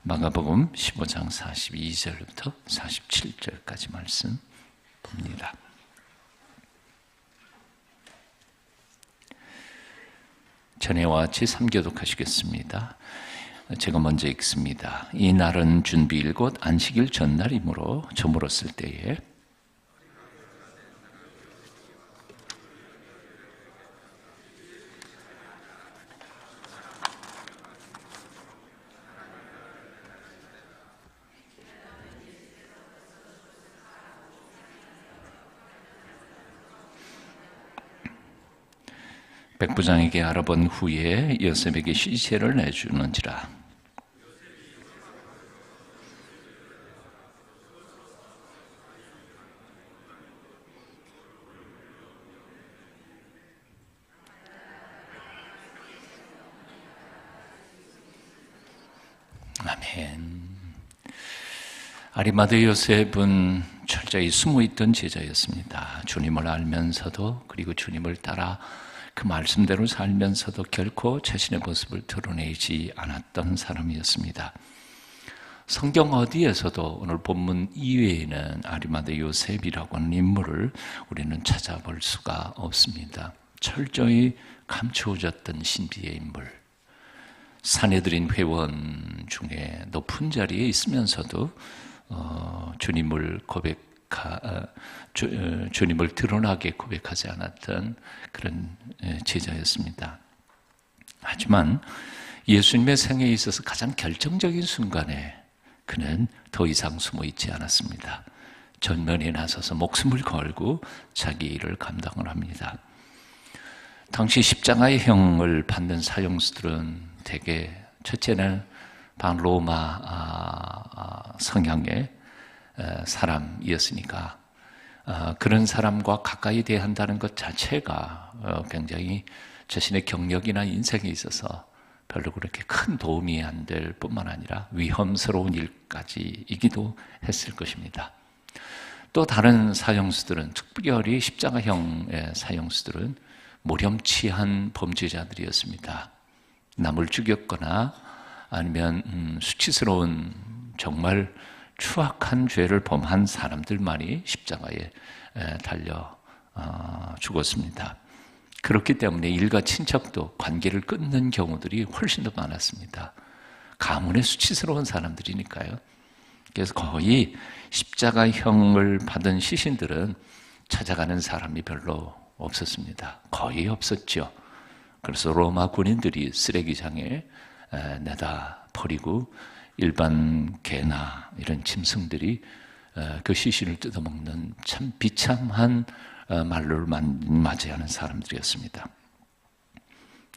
마가복음 15장 42절부터 47절까지 말씀 봅니다. 전에와 같이 3교독 하시겠습니다. 제가 먼저 읽습니다. 이 날은 준비일 곧 안식일 전날이므로 저물었을 때에 백부장에게 알아본 후에 요셉에게 시체를 내주는지라. 아멘. 아리마대 요셉은 철저히 숨어있던 제자였습니다. 주님을 알면서도, 그리고 주님을 따라 그 말씀대로 살면서도 결코 자신의 모습을 드러내지 않았던 사람이었습니다. 성경 어디에서도 오늘 본문 이외에는 아리마대 요셉이라고 하는 인물을 우리는 찾아볼 수가 없습니다. 철저히 감추어졌던 신비의 인물, 사내들인 회원 중에 높은 자리에 있으면서도 주님을 드러나게 고백하지 않았던 그런 제자였습니다. 하지만 예수님의 생애에 있어서 가장 결정적인 순간에 그는 더 이상 숨어 있지 않았습니다. 전면에 나서서 목숨을 걸고 자기 일을 감당을 합니다. 당시 십자가의 형을 받는 사형수들은 대개 첫째는 반로마 성향의 사람이었으니까 그런 사람과 가까이 대한다는 것 자체가 굉장히 자신의 경력이나 인생에 있어서 별로 그렇게 큰 도움이 안 될 뿐만 아니라 위험스러운 일까지이기도 했을 것입니다. 또 다른 사형수들은, 특별히 십자가형의 사형수들은 모렴치한 범죄자들이었습니다. 남을 죽였거나 아니면 수치스러운 정말 추악한 죄를 범한 사람들만이 십자가에 달려 죽었습니다. 그렇기 때문에 일가 친척도 관계를 끊는 경우들이 훨씬 더 많았습니다. 가문의 수치스러운 사람들이니까요. 그래서 거의 십자가형을 받은 시신들은 찾아가는 사람이 별로 없었습니다. 거의 없었죠. 그래서 로마 군인들이 쓰레기장에 내다 버리고 일반 개나 이런 짐승들이 그 시신을 뜯어먹는 참 비참한 말로를 맞이하는 사람들이었습니다.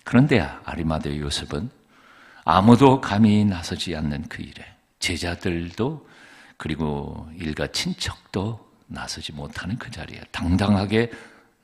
그런데 아리마대 요셉은 아무도 감히 나서지 않는 그 일에 제자들도 그리고 일가 친척도 나서지 못하는 그 자리에 당당하게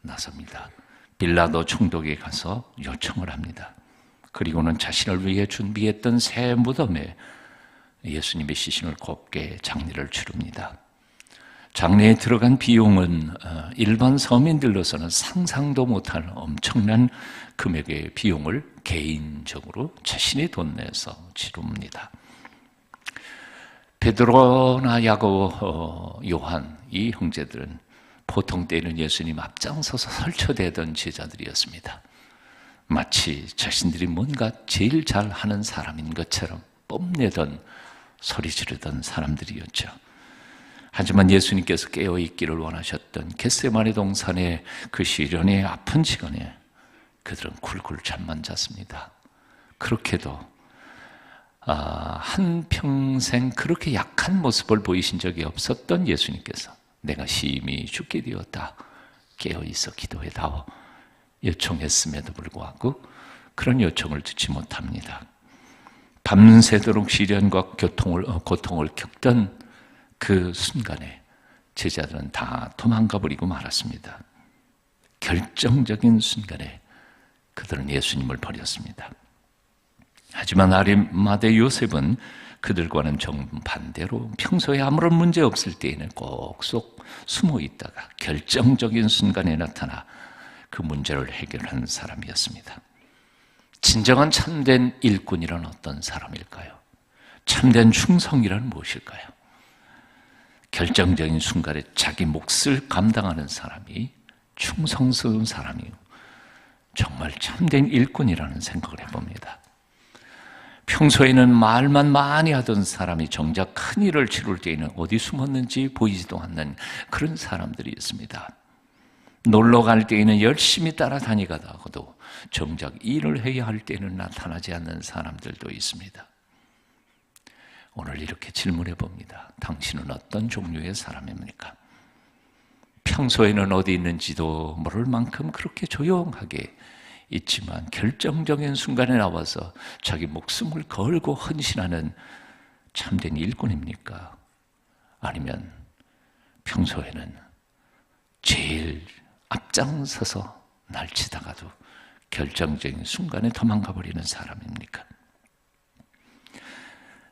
나섭니다. 빌라도 총독에 가서 요청을 합니다. 그리고는 자신을 위해 준비했던 새 무덤에 예수님의 시신을 곱게 장례를 치릅니다. 장례에 들어간 비용은 일반 서민들로서는 상상도 못할 엄청난 금액의 비용을 개인적으로 자신의 돈 내서 치릅니다. 베드로나 야고보, 요한 이 형제들은 보통 때는 예수님 앞장서서 설쳐대던 제자들이었습니다. 마치 자신들이 뭔가 제일 잘하는 사람인 것처럼 뽐내던, 소리 지르던 사람들이었죠. 하지만 예수님께서 깨어있기를 원하셨던 겟세마네 동산의 그 시련의 아픈 시간에 그들은 굴굴 잠만 잤습니다. 그렇게도 한평생 그렇게 약한 모습을 보이신 적이 없었던 예수님께서 내가 심히 죽게 되었다, 깨어있어 기도해다오 요청했음에도 불구하고 그런 요청을 듣지 못합니다. 밤새도록 시련과 고통을 겪던 그 순간에 제자들은 다 도망가 버리고 말았습니다. 결정적인 순간에 그들은 예수님을 버렸습니다. 하지만 아리마대 요셉은 그들과는 정반대로 평소에 아무런 문제 없을 때에는 꼭 속 숨어 있다가 결정적인 순간에 나타나 그 문제를 해결하는 사람이었습니다. 진정한 참된 일꾼이란 어떤 사람일까요? 참된 충성이란 무엇일까요? 결정적인 순간에 자기 몫을 감당하는 사람이 충성스러운 사람이요, 정말 참된 일꾼이라는 생각을 해봅니다. 평소에는 말만 많이 하던 사람이 정작 큰 일을 치룰 때에는 어디 숨었는지 보이지도 않는 그런 사람들이 있습니다. 놀러 갈 때에는 열심히 따라다니다가도 정작 일을 해야 할 때는 나타나지 않는 사람들도 있습니다. 오늘 이렇게 질문해 봅니다. 당신은 어떤 종류의 사람입니까? 평소에는 어디 있는지도 모를 만큼 그렇게 조용하게 있지만 결정적인 순간에 나와서 자기 목숨을 걸고 헌신하는 참된 일꾼입니까? 아니면 평소에는 제일 앞장서서 날치다가도 결정적인 순간에 도망가 버리는 사람입니까?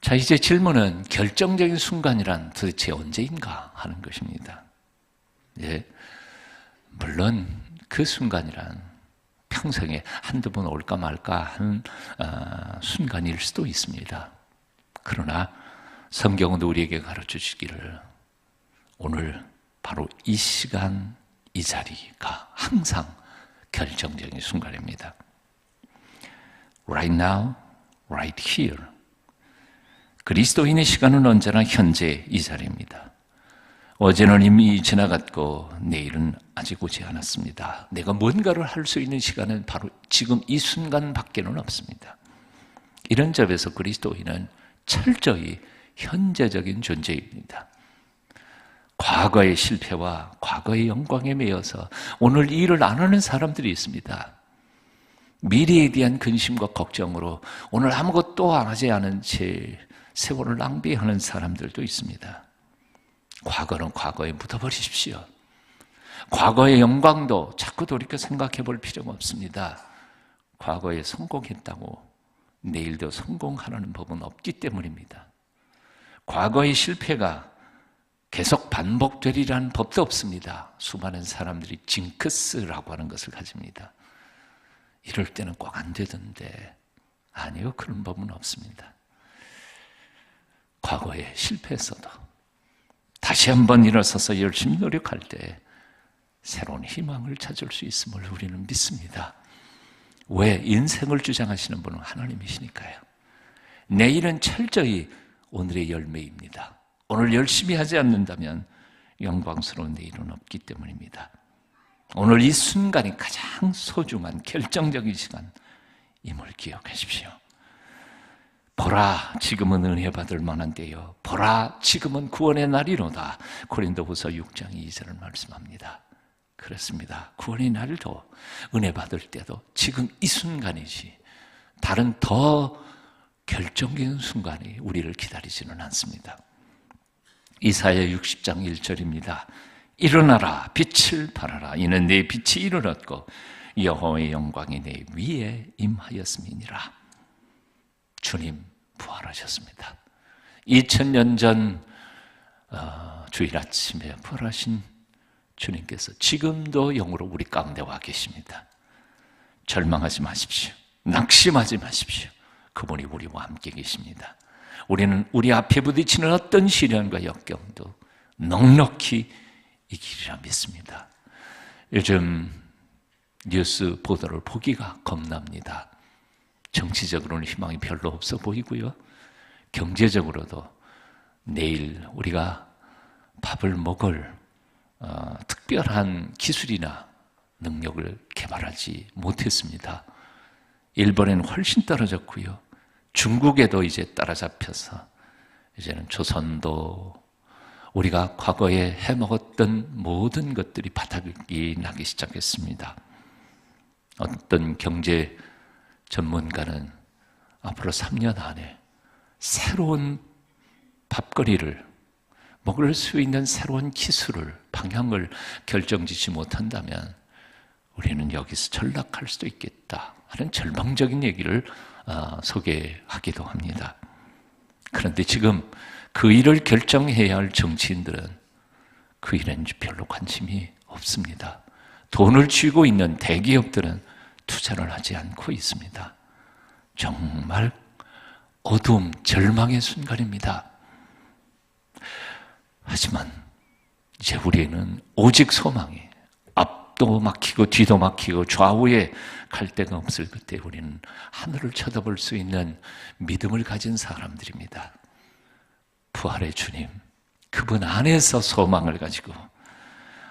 자, 이제 질문은 결정적인 순간이란 도대체 언제인가 하는 것입니다. 예, 물론 그 순간이란 평생에 한두 번 올까 말까 한 순간일 수도 있습니다. 그러나 성경은 우리에게 가르쳐 주기를 오늘 바로 이 시간 이 자리가 항상 결정적인 순간입니다. Right now, right here. 그리스도인의 시간은 언제나 현재 이 자리입니다. 어제는 이미 지나갔고 내일은 아직 오지 않았습니다. 내가 뭔가를 할 수 있는 시간은 바로 지금 이 순간밖에는 없습니다. 이런 점에서 그리스도인은 철저히 현재적인 존재입니다. 과거의 실패와 과거의 영광에 매여서 오늘 이 일을 안 하는 사람들이 있습니다. 미래에 대한 근심과 걱정으로 오늘 아무것도 안 하지 않은 채 세월을 낭비하는 사람들도 있습니다. 과거는 과거에 묻어버리십시오. 과거의 영광도 자꾸 돌이켜 생각해 볼 필요가 없습니다. 과거에 성공했다고 내일도 성공하라는 법은 없기 때문입니다. 과거의 실패가 계속 반복되리라는 법도 없습니다. 수많은 사람들이 징크스라고 하는 것을 가집니다. 이럴 때는 꼭 안 되던데, 아니요, 그런 법은 없습니다. 과거에 실패했어도 다시 한번 일어서서 열심히 노력할 때 새로운 희망을 찾을 수 있음을 우리는 믿습니다. 왜? 인생을 주장하시는 분은 하나님이시니까요. 내일은 철저히 오늘의 열매입니다. 오늘 열심히 하지 않는다면 영광스러운 내일은 없기 때문입니다. 오늘 이 순간이 가장 소중한 결정적인 시간임을 기억하십시오. 보라, 지금은 은혜 받을 만한 때요. 보라, 지금은 구원의 날이로다. 고린도후서 6장 2절을 말씀합니다. 그렇습니다. 구원의 날도 은혜 받을 때도 지금 이 순간이지 다른 더 결정적인 순간이 우리를 기다리지는 않습니다. 이사야 60장 1절입니다. 일어나라, 빛을 발하라. 이는 내 빛이 이르렀고 여호와의 영광이 내 위에 임하였음이니라. 주님 부활하셨습니다. 2000년 전 주일 아침에 부활하신 주님께서 지금도 영으로 우리 가운데 와 계십니다. 절망하지 마십시오. 낙심하지 마십시오. 그분이 우리와 함께 계십니다. 우리는 우리 앞에 부딪히는 어떤 시련과 역경도 넉넉히 이기리라 믿습니다. 요즘 뉴스 보도를 보기가 겁납니다. 정치적으로는 희망이 별로 없어 보이고요. 경제적으로도 내일 우리가 밥을 먹을 특별한 기술이나 능력을 개발하지 못했습니다. 일본에는 훨씬 떨어졌고요. 중국에도 이제 따라잡혀서 이제는 조선도 우리가 과거에 해먹었던 모든 것들이 바닥이 나기 시작했습니다. 어떤 경제 전문가는 앞으로 3년 안에 새로운 밥거리를 먹을 수 있는 새로운 기술을, 방향을 결정짓지 못한다면 우리는 여기서 전락할 수도 있겠다 하는 절망적인 얘기를 소개하기도 합니다. 그런데 지금 그 일을 결정해야 할 정치인들은 그 일엔 별로 관심이 없습니다. 돈을 쥐고 있는 대기업들은 투자를 하지 않고 있습니다. 정말 어두움, 절망의 순간입니다. 하지만 이제 우리는 오직 소망이, 앞도 막히고 뒤도 막히고 좌우에 갈 데가 없을 그때 우리는 하늘을 쳐다볼 수 있는 믿음을 가진 사람들입니다. 부활의 주님, 그분 안에서 소망을 가지고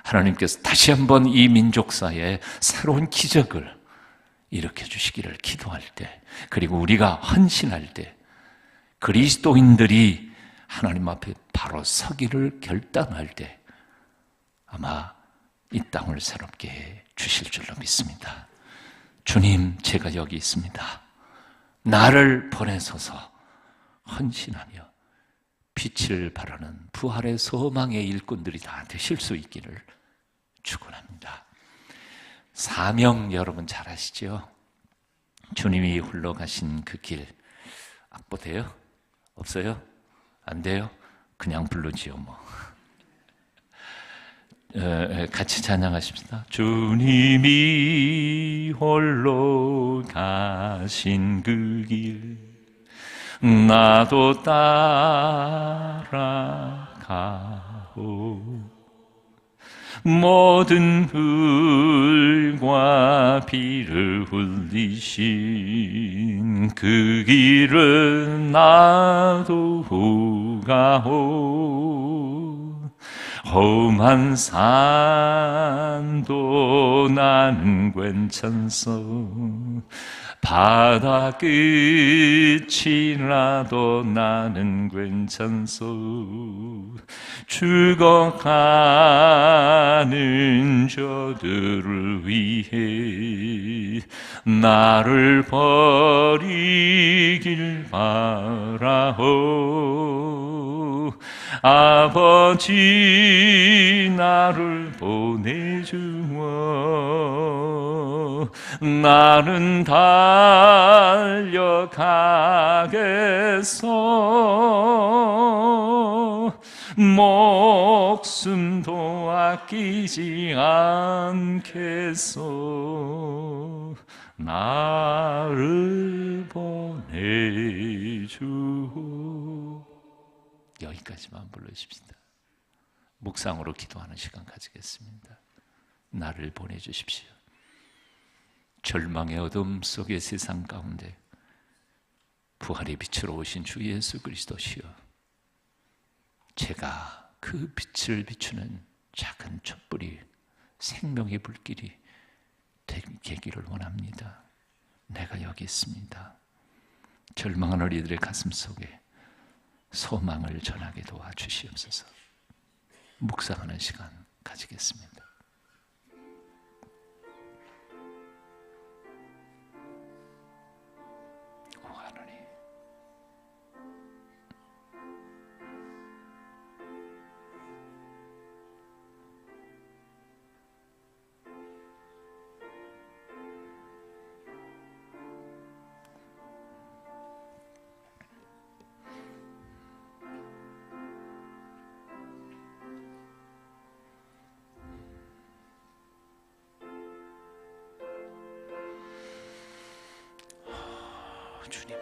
하나님께서 다시 한번 이 민족사에 새로운 기적을 일으켜 주시기를 기도할 때, 그리고 우리가 헌신할 때, 그리스도인들이 하나님 앞에 바로 서기를 결단할 때 아마 이 땅을 새롭게 해 주실 줄로 믿습니다. 주님, 제가 여기 있습니다. 나를 보내소서. 헌신하며 빛을 발하는 부활의 소망의 일꾼들이 다 되실 수 있기를 축원합니다. 사명 여러분 잘 아시죠? 주님이 홀로 가신 그 길, 악보 돼요? 없어요? 안 돼요? 그냥 부르지요 뭐. 같이 찬양하십시다. 주님이 홀로 가신 그 길 나도 따라가오. 모든 흙과 피를 흘리신 그 길을 나도 가오. 험한 산도 나는 괜찮소. 바다 끝이라도 나는 괜찮소. 죽어가는 저들을 위해 나를 버리길 바라오. 아버지 나를 보내주어 나는 달려가겠소. 목숨도 아끼지 않겠소. 나를 보내주오. 여기까지만 불러주십시다. 묵상으로 기도하는 시간 가지겠습니다. 나를 보내주십시오. 절망의 어둠 속의 세상 가운데 부활의 빛으로 오신 주 예수 그리스도시여, 제가 그 빛을 비추는 작은 촛불이 생명의 불길이 되기를 원합니다. 내가 여기 있습니다. 절망한 어린이들의 가슴 속에 소망을 전하게 도와주시옵소서. 묵상하는 시간 가지겠습니다. 오 하나님, 주님,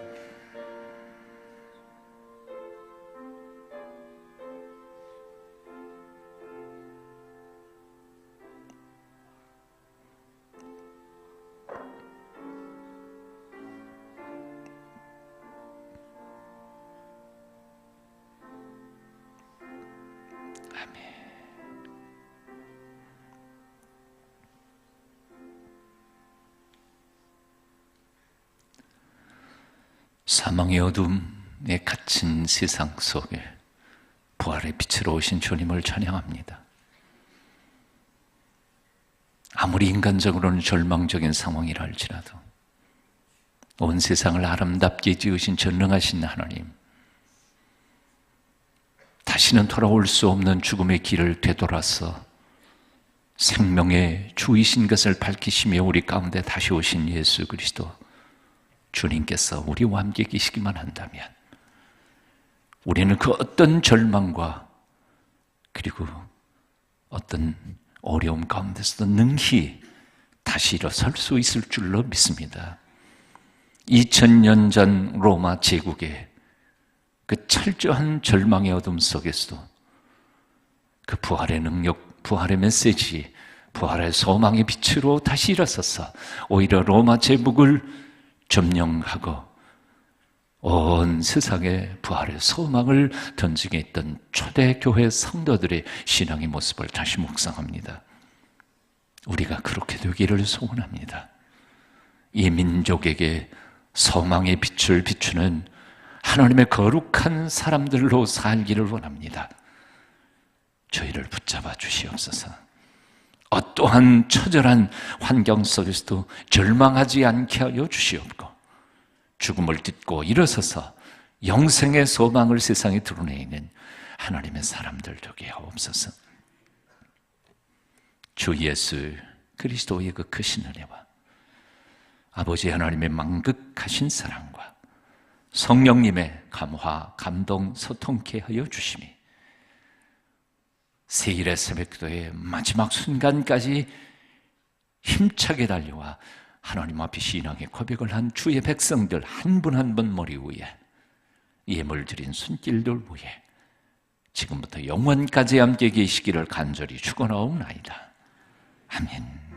아멘. 사망의 어둠에 갇힌 세상 속에 부활의 빛으로 오신 주님을 찬양합니다. 아무리 인간적으로는 절망적인 상황이라 할지라도 온 세상을 아름답게 지으신 전능하신 하나님, 다시는 돌아올 수 없는 죽음의 길을 되돌아서 생명의 주이신 것을 밝히시며 우리 가운데 다시 오신 예수 그리스도, 주님께서 우리와 함께 계시기만 한다면 우리는 그 어떤 절망과 그리고 어떤 어려움 가운데서도 능히 다시 일어설 수 있을 줄로 믿습니다. 2000년 전 로마 제국의 그 철저한 절망의 어둠 속에서도 그 부활의 능력, 부활의 메시지, 부활의 소망의 빛으로 다시 일어서서 오히려 로마 제국을 점령하고 온 세상에 부활의 소망을 던지게 했던 초대교회 성도들의 신앙의 모습을 다시 묵상합니다. 우리가 그렇게 되기를 소원합니다. 이 민족에게 소망의 빛을 비추는 하나님의 거룩한 사람들로 살기를 원합니다. 저희를 붙잡아 주시옵소서. 어떠한 처절한 환경 속에서도 절망하지 않게 하여 주시옵고 죽음을 딛고 일어서서 영생의 소망을 세상에 드러내는 하나님의 사람들 되게 하옵소서. 주 예수 그리스도의 그 크신 은혜와 아버지 하나님의 만극하신 사랑과 성령님의 감화, 감동, 소통케 하여 주심이 세일의 새벽기도의 마지막 순간까지 힘차게 달려와 하나님 앞에 신앙의 고백을 한 주의 백성들 한 분 한 분 머리 위에 예물 드린 손길들 위에 지금부터 영원까지 함께 계시기를 간절히 축원하옵나이다. 아멘.